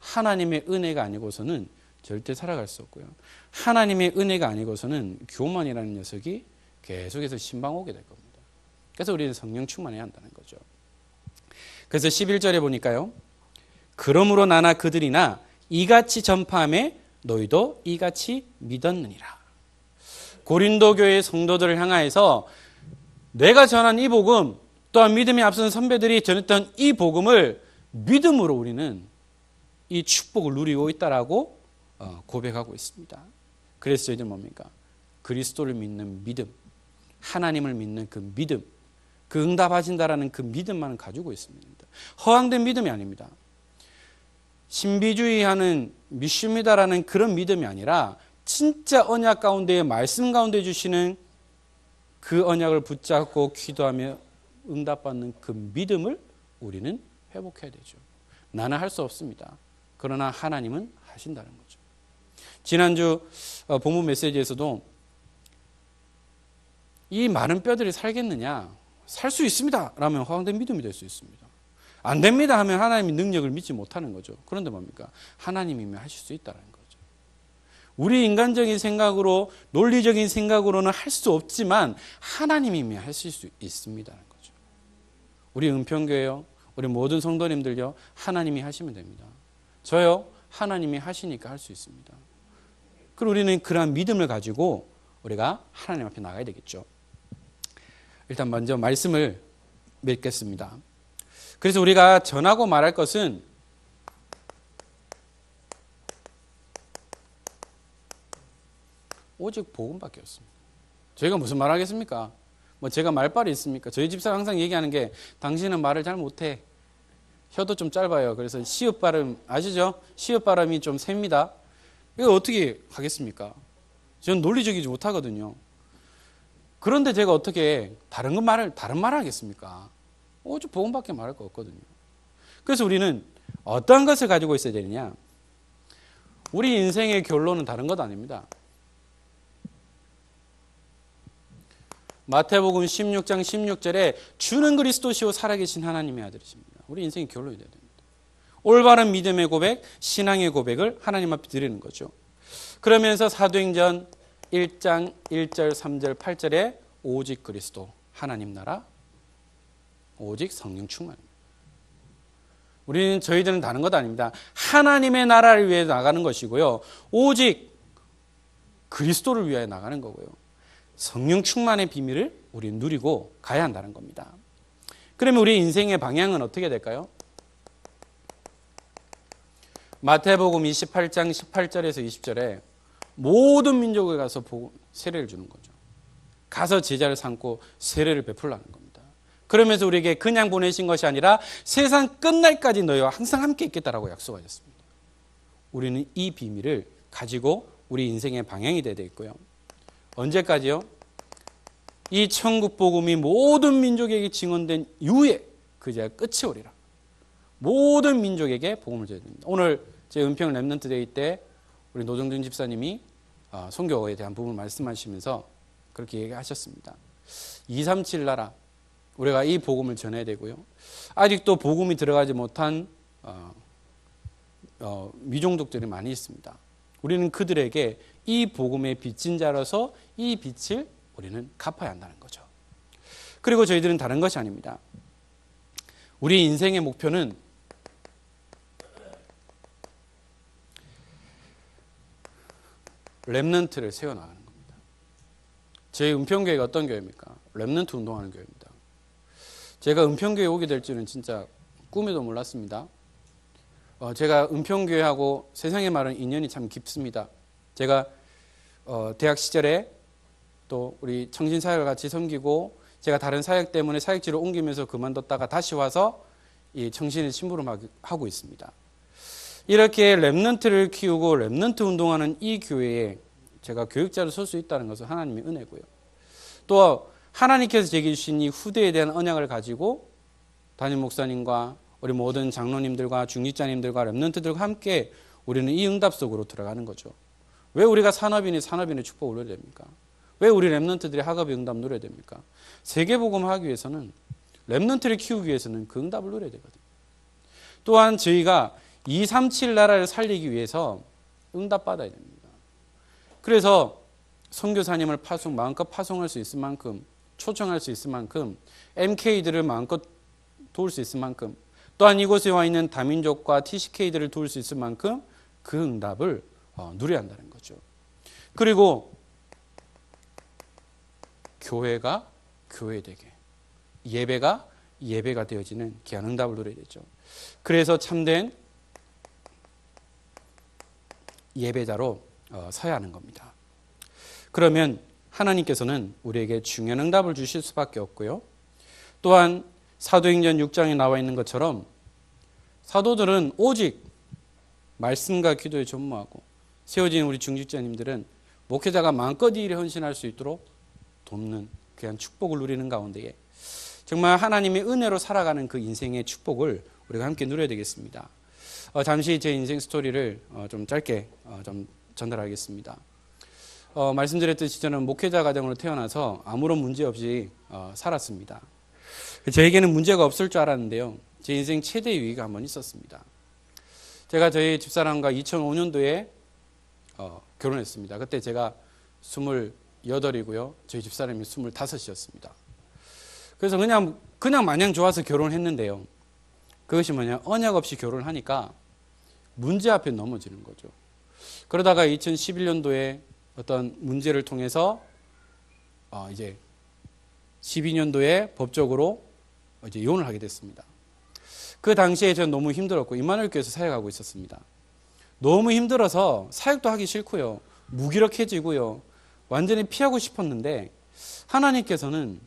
하나님의 은혜가 아니고서는 절대 살아갈 수 없고요. 하나님의 은혜가 아니고서는 교만이라는 녀석이 계속해서 신방 오게 될 겁니다. 그래서 우리는 성령 충만해야 한다는 거죠. 그래서 11절에 보니까요. 그러므로 나나 그들이나 이같이 전파하매 너희도 이같이 믿었느니라. 고린도 교회의 성도들을 향하여서 내가 전한 이 복음, 또한 믿음에 앞선 선배들이 전했던 이 복음을 믿음으로 우리는 이 축복을 누리고 있다라고 고백하고 있습니다. 그래서 저희들은 뭡니까? 그리스도를 믿는 믿음, 하나님을 믿는 그 믿음, 그 응답하신다라는 그 믿음만을 가지고 있습니다. 허황된 믿음이 아닙니다. 신비주의하는 믿습니다라는 그런 믿음이 아니라 진짜 언약 가운데 말씀 가운데 주시는 그 언약을 붙잡고 기도하며 응답받는 그 믿음을 우리는 회복해야 되죠. 나는 할 수 없습니다. 그러나 하나님은 하신다는 거죠. 지난주 본문 메시지에서도 이 많은 뼈들이 살겠느냐? 살 수 있습니다. 라면 허황된 믿음이 될 수 있습니다. 안 됩니다 하면 하나님의 능력을 믿지 못하는 거죠. 그런데 뭡니까? 하나님이면 하실 수 있다는 거죠. 우리 인간적인 생각으로, 논리적인 생각으로는 할 수 없지만 하나님이면 하실 수 있습니다는 거죠. 우리 은평교회요, 우리 모든 성도님들요, 하나님이 하시면 됩니다. 저요, 하나님이 하시니까 할 수 있습니다. 그리고 우리는 그러한 믿음을 가지고 우리가 하나님 앞에 나가야 되겠죠. 일단 먼저 말씀을 맺겠습니다. 그래서 우리가 전하고 말할 것은 오직 복음밖에 없습니다. 저희가 무슨 말 하겠습니까? 제가 말빨이 있습니까? 저희 집사가 항상 얘기하는 게 당신은 말을 잘 못해. 혀도 좀 짧아요. 그래서 시읒 발음 아시죠? 시읒 발음이 좀 셉니다. 이거 어떻게 하겠습니까? 저는 논리적이지 못하거든요. 그런데 제가 어떻게 다른 말을 하겠습니까? 오직 복음밖에 말할 거 없거든요. 그래서 우리는 어떤 것을 가지고 있어야 되느냐? 우리 인생의 결론은 다른 것 아닙니다. 마태복음 16장 16절에 주는 그리스도시요 살아계신 하나님의 아들이십니다. 우리 인생의 결론이 되어야 됩니다. 올바른 믿음의 고백, 신앙의 고백을 하나님 앞에 드리는 거죠. 그러면서 사도행전 1장 1절 3절 8절에 오직 그리스도, 하나님 나라, 오직 성령 충만입니다. 저희들은 다른 것 아닙니다. 하나님의 나라를 위해 나가는 것이고요. 오직 그리스도를 위하여 나가는 거고요. 성령 충만의 비밀을 우리는 누리고 가야 한다는 겁니다. 그러면 우리 인생의 방향은 어떻게 될까요? 마태복음 28장 18절에서 20절에 모든 민족에 가서 세례를 주는 거죠. 가서 제자를 삼고 세례를 베풀라는 겁니다. 그러면서 우리에게 그냥 보내신 것이 아니라 세상 끝날까지 너희와 항상 함께 있겠다라고 약속하셨습니다. 우리는 이 비밀을 가지고 우리 인생의 방향이 되어 있고요. 언제까지요? 이 천국 복음이 모든 민족에게 증언된 이후에 그제야 끝이 오리라. 모든 민족에게 복음을 전해야 됩니다. 오늘 제 은평 랩넌트 데이 때 우리 노정준 집사님이 선교에 대한 부분을 말씀하시면서 그렇게 얘기하셨습니다. 237 나라, 우리가 이 복음을 전해야 되고요. 아직도 복음이 들어가지 못한 미종족들이 많이 있습니다. 우리는 그들에게 이 복음의 빚진 자로서 이 빚을 우리는 갚아야 한다는 거죠. 그리고 저희들은 다른 것이 아닙니다. 우리 인생의 목표는 랩넌트를 세워나가는 겁니다. 저희 은평교회가 어떤 교회입니까? 랩넌트 운동하는 교회입니다. 제가 은평교회에 오게 될 줄은 진짜 꿈에도 몰랐습니다. 제가 은평교회하고 세상의 말은 인연이 참 깊습니다. 제가 대학 시절에 또 우리 청신사역을 같이 섬기고 제가 다른 사역 때문에 사역지를 옮기면서 그만뒀다가 다시 와서 이 청신의 심부름하고 있습니다. 이렇게 랩넌트를 키우고 랩넌트 운동하는 이 교회에 제가 교육자로 설 수 있다는 것은 하나님의 은혜고요. 또 하나님께서 제게 주신 이 후대에 대한 언약을 가지고 담임 목사님과 우리 모든 장로님들과 중직자님들과 렘넌트들과 함께 우리는 이 응답 속으로 들어가는 거죠. 왜 우리가 산업인의 축복을 누려야 됩니까? 왜 우리 렘넌트들이 학업의 응답 누려야 됩니까? 세계복음을 하기 위해서는, 렘넌트를 키우기 위해서는 그 응답을 누려야 되거든요. 또한 저희가 237 나라를 살리기 위해서 응답받아야 됩니다. 그래서 선교사님을 마음껏 파송할 수 있을 만큼, 초청할 수 있을 만큼, MK들을 마음껏 도울 수 있을 만큼, 또한 이곳에 와 있는 다민족과 TCK들을 도울 수 있을 만큼 그 응답을 누려야 한다는 거죠. 그리고 교회가 교회되게, 예배가 예배가 되어지는 귀한 응답을 누려야 되죠. 그래서 참된 예배자로 서야 하는 겁니다. 그러면 하나님께서는 우리에게 중요한 응답을 주실 수밖에 없고요. 또한 사도행전 6장에 나와 있는 것처럼 사도들은 오직 말씀과 기도에 전무하고, 세워진 우리 중직자님들은 목회자가 마음껏 이 일에 헌신할 수 있도록 돕는 귀한 축복을 누리는 가운데에 정말 하나님의 은혜로 살아가는 그 인생의 축복을 우리가 함께 누려야 되겠습니다. 잠시 제 인생 스토리를 좀 짧게 좀 전달하겠습니다. 말씀드렸듯이 저는 목회자 가정으로 태어나서 아무런 문제 없이 살았습니다. 저에게는 문제가 없을 줄 알았는데요. 제 인생 최대 위기가 한번 있었습니다. 제가 저희 집사람과 2005년도에 결혼했습니다. 그때 제가 28이고요. 저희 집사람이 25이었습니다. 그래서 그냥 마냥 좋아서 결혼을 했는데요. 그것이 뭐냐, 언약 없이 결혼을 하니까 문제 앞에 넘어지는 거죠. 그러다가 2011년도에 어떤 문제를 통해서 이제 12년도에 법적으로 이제 이혼을 하게 됐습니다. 그 당시에 저는 너무 힘들었고 임마누엘 교회에서 사역하고 있었습니다. 너무 힘들어서 사역도 하기 싫고요. 무기력해지고요. 완전히 피하고 싶었는데 하나님께서는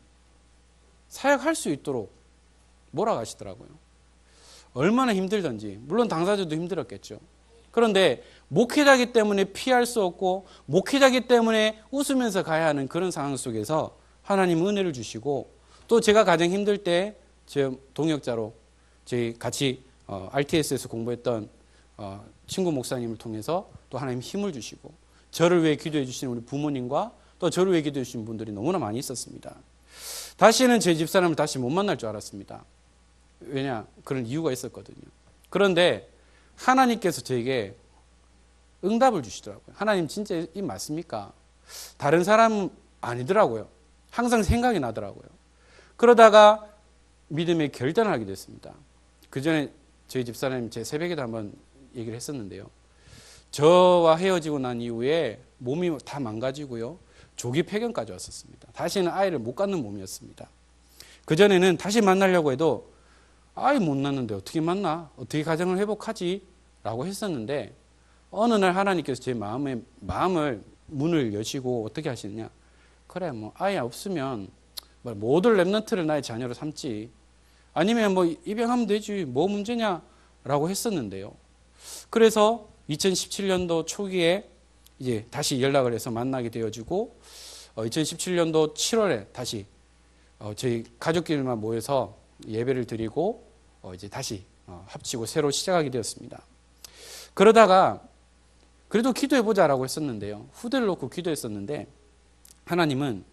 사역할 수 있도록 몰아가시더라고요. 얼마나 힘들던지. 물론 당사자도 힘들었겠죠. 그런데 목회자이기 때문에 피할 수 없고 목회자이기 때문에 웃으면서 가야 하는 그런 상황 속에서 하나님 은혜를 주시고, 또 제가 가장 힘들 때 제 동역자로 저희 같이 RTS에서 공부했던 친구 목사님을 통해서 또 하나님 힘을 주시고, 저를 위해 기도해 주시는 우리 부모님과 또 저를 위해 기도해 주신 분들이 너무나 많이 있었습니다. 다시는 제 집사람을 다시 못 만날 줄 알았습니다. 왜냐? 그런 이유가 있었거든요. 그런데 하나님께서 저에게 응답을 주시더라고요. 하나님 진짜 이 맞습니까? 다른 사람 아니더라고요. 항상 생각이 나더라고요. 그러다가 믿음의 결단을 하게 됐습니다. 그 전에 저희 집사람이 제 새벽에도 한번 얘기를 했었는데요. 저와 헤어지고 난 이후에 몸이 다 망가지고요. 조기 폐경까지 왔었습니다. 다시는 아이를 못 갖는 몸이었습니다. 그전에는 다시 만나려고 해도 아이 못 낳는데 어떻게 만나? 어떻게 가정을 회복하지? 라고 했었는데 어느 날 하나님께서 제 마음을 문을 여시고 어떻게 하시느냐? 그래, 뭐 아이 없으면 모든 렘넌트를 나의 자녀로 삼지, 아니면 뭐 입양하면 되지, 뭐 문제냐? 라고 했었는데요. 그래서 2017년도 초기에 이제 다시 연락을 해서 만나게 되어지고 2017년도 7월에 다시 저희 가족끼리만 모여서 예배를 드리고 이제 다시 합치고 새로 시작하게 되었습니다. 그러다가 그래도 기도해보자라고 했었는데요. 후대를 놓고 기도했었는데 하나님은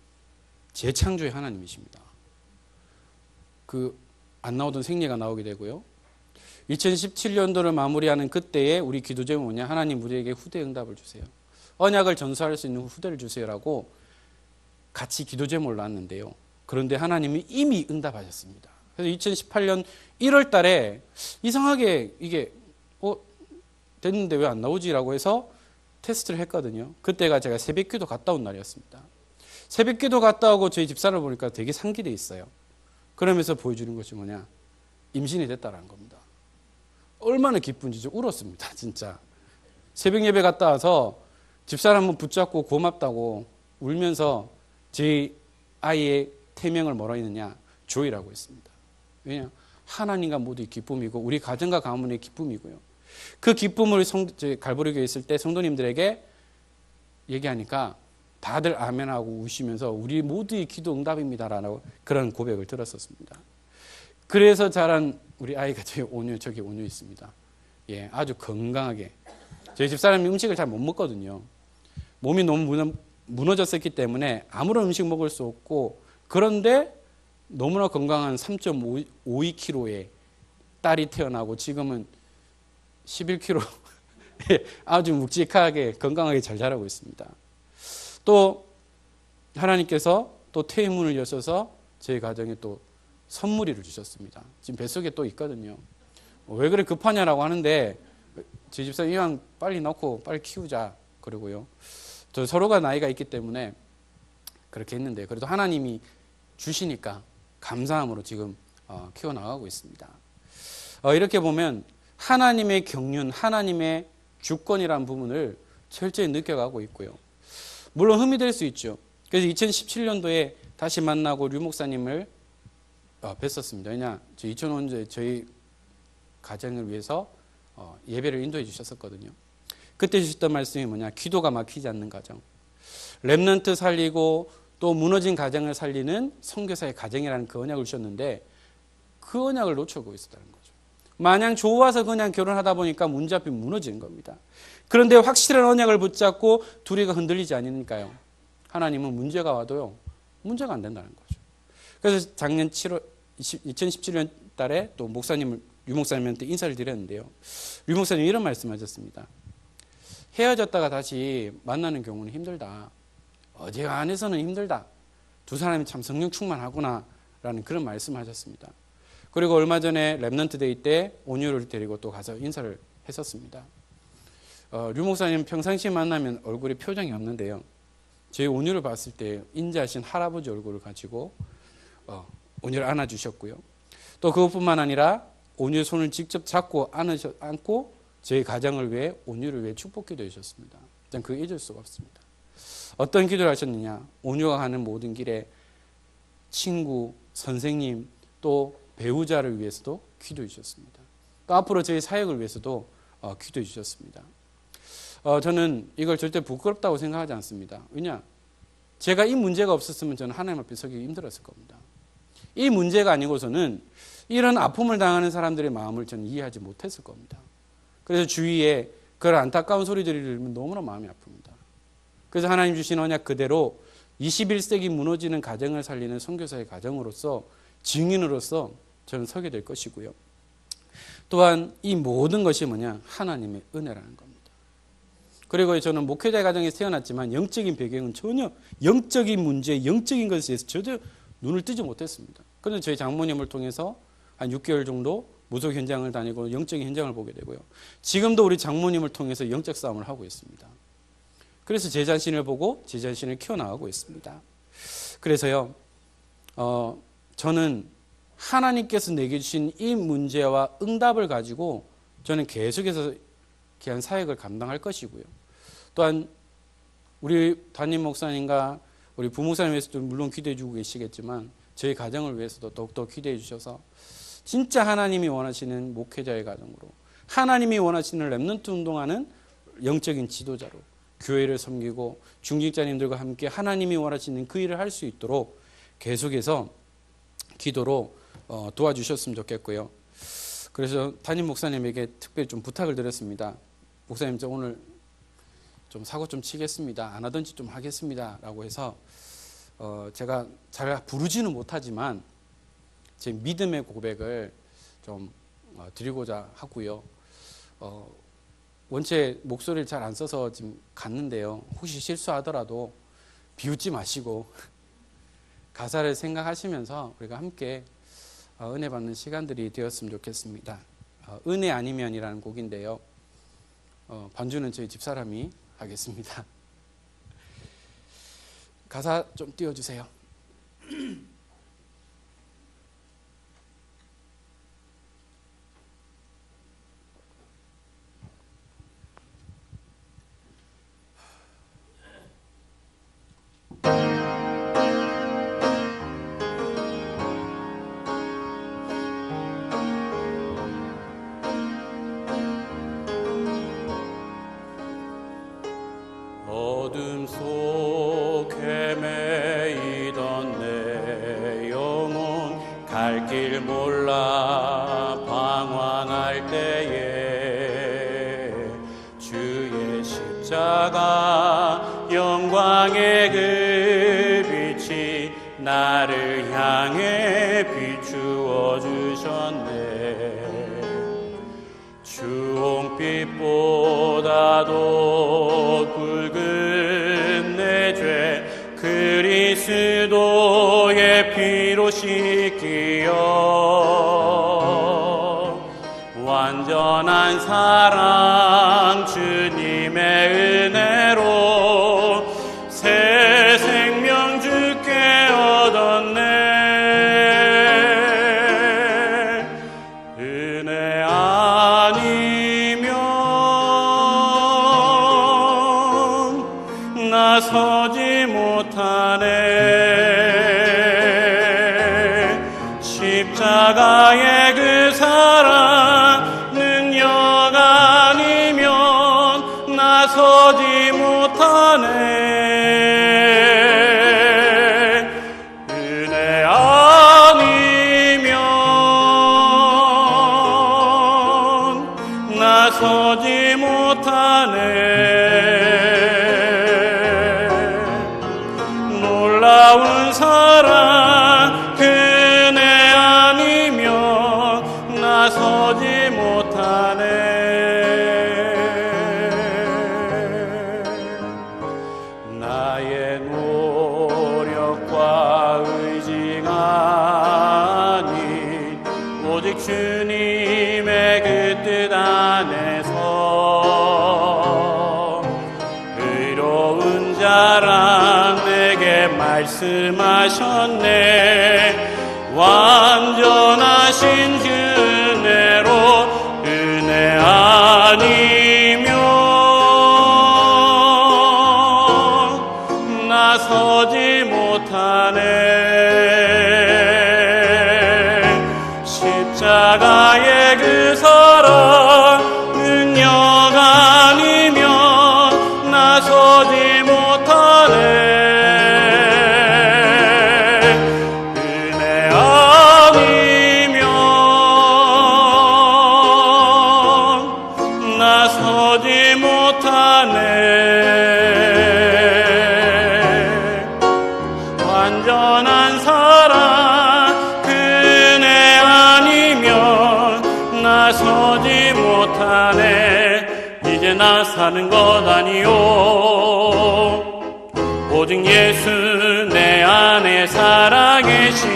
재창조의 하나님이십니다. 안 나오던 생리가 나오게 되고요. 2017년도를 마무리하는 그때에 우리 기도 제목은 뭐냐? 하나님 우리에게 후대 응답을 주세요. 언약을 전수할 수 있는 후대를 주세요라고 같이 기도 제목을 놨는데요. 그런데 하나님이 이미 응답하셨습니다. 그래서 2018년 1월 달에 이상하게 이게 됐는데 왜 안 나오지라고 해서 테스트를 했거든요. 그때가 제가 새벽기도 갔다 온 날이었습니다. 새벽기도 갔다 오고 저희 집사를 보니까 되게 상기돼 있어요. 그러면서 보여주는 것이 뭐냐? 임신이 됐다라는 겁니다. 얼마나 기쁜지 좀 울었습니다. 진짜. 새벽 예배 갔다 와서 집사람은 붙잡고 고맙다고 울면서 제 아이의 태명을 뭐라 했느냐? 조이라고 했습니다. 왜냐? 하나님과 모두의 기쁨이고 우리 가정과 가문의 기쁨이고요. 그 기쁨을 갈보리교에 있을 때 성도님들에게 얘기하니까 다들 아멘하고 우시면서 우리 모두의 기도 응답입니다라는 그런 고백을 들었었습니다. 그래서 자란 우리 아이가 저기 온유 있습니다. 예, 아주 건강하게. 저희 집사람이 음식을 잘 못 먹거든요. 몸이 너무 무너졌었기 때문에 아무런 음식 먹을 수 없고, 그런데 너무나 건강한 3.52kg의 딸이 태어나고 지금은 11kg 아주 묵직하게 건강하게 잘 자라고 있습니다. 또 하나님께서 또 태문을 여셔서 저희 가정에 또 선물을 주셨습니다. 지금 뱃속에 또 있거든요. 왜 그래 급하냐라고 하는데, 제 집사람 이왕 빨리 낳고 빨리 키우자 그러고요. 저 서로가 나이가 있기 때문에 그렇게 했는데, 그래도 하나님이 주시니까 감사함으로 지금 키워나가고 있습니다. 이렇게 보면 하나님의 경륜, 하나님의 주권이라는 부분을 철저히 느껴가고 있고요. 물론 흠이 될 수 있죠. 그래서 2017년도에 다시 만나고 류 목사님을 뵀었습니다. 왜냐, 2005년도에 저희 가정을 위해서 예배를 인도해 주셨었거든요. 그때 주셨던 말씀이 뭐냐, 기도가 막히지 않는 가정, 렘넌트 살리고 또 무너진 가정을 살리는 선교사의 가정이라는 그 언약을 주셨는데, 그 언약을 놓쳐고 있었다는 거죠. 마냥 좋아서 그냥 결혼하다 보니까 문제 앞이 무너지는 겁니다. 그런데 확실한 언약을 붙잡고 두리가 흔들리지 않으니까요, 하나님은 문제가 와도요 문제가 안 된다는 거죠. 그래서 작년 2017년 달에 또 유 목사님한테 인사를 드렸는데요, 유 목사님이 이런 말씀하셨습니다. 헤어졌다가 다시 만나는 경우는 힘들다. 어제 안에서는 힘들다. 두 사람이 참 성령 충만하구나 라는 그런 말씀하셨습니다. 그리고 얼마 전에 랩넌트 데이 때 온유를 데리고 또 가서 인사를 했었습니다. 류 목사님 평상시에 만나면 얼굴에 표정이 없는데요, 제 온유를 봤을 때 인자하신 할아버지 얼굴을 가지고 온유를 안아주셨고요. 또 그것뿐만 아니라 온유의 손을 직접 잡고 안고 저희 가정을 위해, 온유를 위해 축복 기도해 주셨습니다. 저는 그거 잊을 수가 없습니다. 어떤 기도를 하셨느냐, 온유가 가는 모든 길에 친구, 선생님, 또 배우자를 위해서도 기도해 주셨습니다. 또 앞으로 저희 사역을 위해서도 기도해 주셨습니다. 저는 이걸 절대 부끄럽다고 생각하지 않습니다. 왜냐, 제가 이 문제가 없었으면 저는 하나님 앞에 서기 힘들었을 겁니다. 이 문제가 아니고서는 이런 아픔을 당하는 사람들의 마음을 저는 이해하지 못했을 겁니다. 그래서 주위에 그런 안타까운 소리들을 들으면 너무나 마음이 아픕니다. 그래서 하나님 주신 언약 그대로 21세기 무너지는 가정을 살리는 선교사의 가정으로서, 증인으로서 저는 서게 될 것이고요. 또한 이 모든 것이 뭐냐, 하나님의 은혜라는 겁니다. 그리고 저는 목회자 가정에 태어났지만 영적인 배경은 전혀 영적인 문제, 영적인 것에 대해서 전혀 눈을 뜨지 못했습니다. 그런데 저희 장모님을 통해서 한 6개월 정도 무속 현장을 다니고 영적인 현장을 보게 되고요. 지금도 우리 장모님을 통해서 영적 싸움을 하고 있습니다. 그래서 제 자신을 보고 제 자신을 키워나가고 있습니다. 그래서요, 저는 하나님께서 내게 주신 이 문제와 응답을 가지고 저는 계속해서 귀한 사역을 감당할 것이고요. 또한 우리 담임 목사님과 우리 부목사님 위해서도 물론 기도해 주고 계시겠지만, 저희 가정을 위해서도 더욱더 기도해 주셔서 진짜 하나님이 원하시는 목회자의 가정으로, 하나님이 원하시는 렘넌트 운동하는 영적인 지도자로 교회를 섬기고 중직자님들과 함께 하나님이 원하시는 그 일을 할 수 있도록 계속해서 기도로 도와주셨으면 좋겠고요. 그래서 담임 목사님에게 특별히 좀 부탁을 드렸습니다. 목사님, 저 오늘 좀 사고 좀 치겠습니다. 안 하든지 좀 하겠습니다. 라고 해서 제가 잘 부르지는 못하지만 제 믿음의 고백을 좀 드리고자 하고요. 원체 목소리를 잘 안 써서 지금 갔는데요, 혹시 실수하더라도 비웃지 마시고 가사를 생각하시면서 우리가 함께 은혜 받는 시간들이 되었으면 좋겠습니다. 은혜 아니면이라는 곡인데요, 반주는 저희 집사람이 하겠습니다. 가사 좀 띄워주세요. 어둠 속에 매이던 내 영혼 갈 길 몰라 나를 향해 비추어 주셨네. 주홍빛보다도 굵은 내 죄 그리스도의 피로 씻기어 완전한 사랑 주님의 은혜로 새 생명 주께 얻었네. 은혜 아니면 나서지 못하네. 십자가의 그 사랑 능력 아니면 나서지 못하네. 은혜 아니면 나서지 못하네. 놀라운 사랑 그네 아니면 나서지 못하네. 나의 노력과 의지가 아닌 오직 주님의 그 뜻 안에서 의로운 자라 내게 말씀하셨네. 완전하신 그 은혜로 은혜 아니면 나서지 못하네. 십자가의 그 사랑 능력 아니면 나서지 못하네. 나서지 못하네. 완전한 사랑 그네 아니면 나서지 못하네. 이제 나 사는 것 아니요 오직 예수 내 안에 살아계시니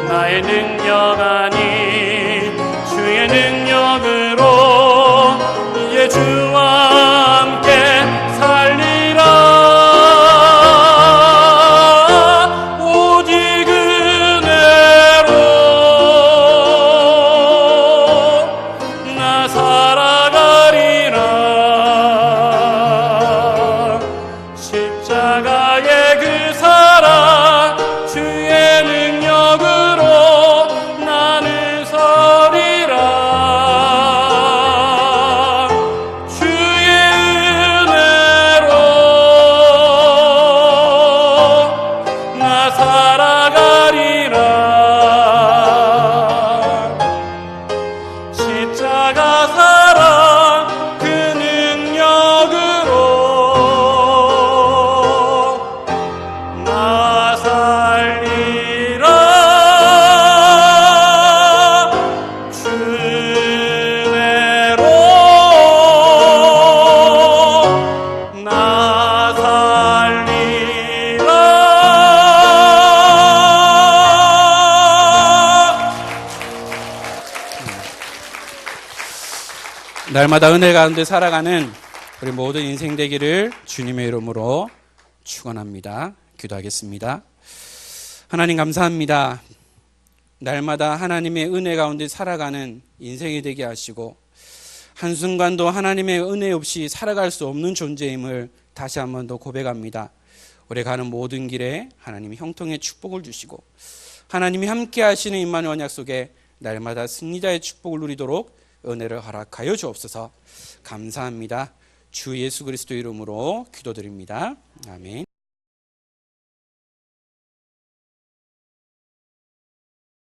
나의 능력 아닌 주의 능력으로 이제 주와 함께 살리라. 오직 은혜로 나 살아가리라. 십자가의 그 사랑 주의 능력으로 나는 서리라. 십자가 사랑 그 능력으로 나 살리라. 주 은혜로 나 살리라. 날마다 은혜 가운데 살아가는 우리 모든 인생 되기를 주님의 이름으로 축원합니다. 기도하겠습니다. 하나님 감사합니다. 날마다 하나님의 은혜 가운데 살아가는 인생이 되게 하시고 한순간도 하나님의 은혜 없이 살아갈 수 없는 존재임을 다시 한 번 더 고백합니다. 우리 가는 모든 길에 하나님이 형통의 축복을 주시고 하나님이 함께 하시는 임마누엘 언약 속에 날마다 승리자의 축복을 누리도록 은혜를 허락하여 주옵소서. 감사합니다. 주 예수 그리스도 이름으로 기도드립니다. 아멘.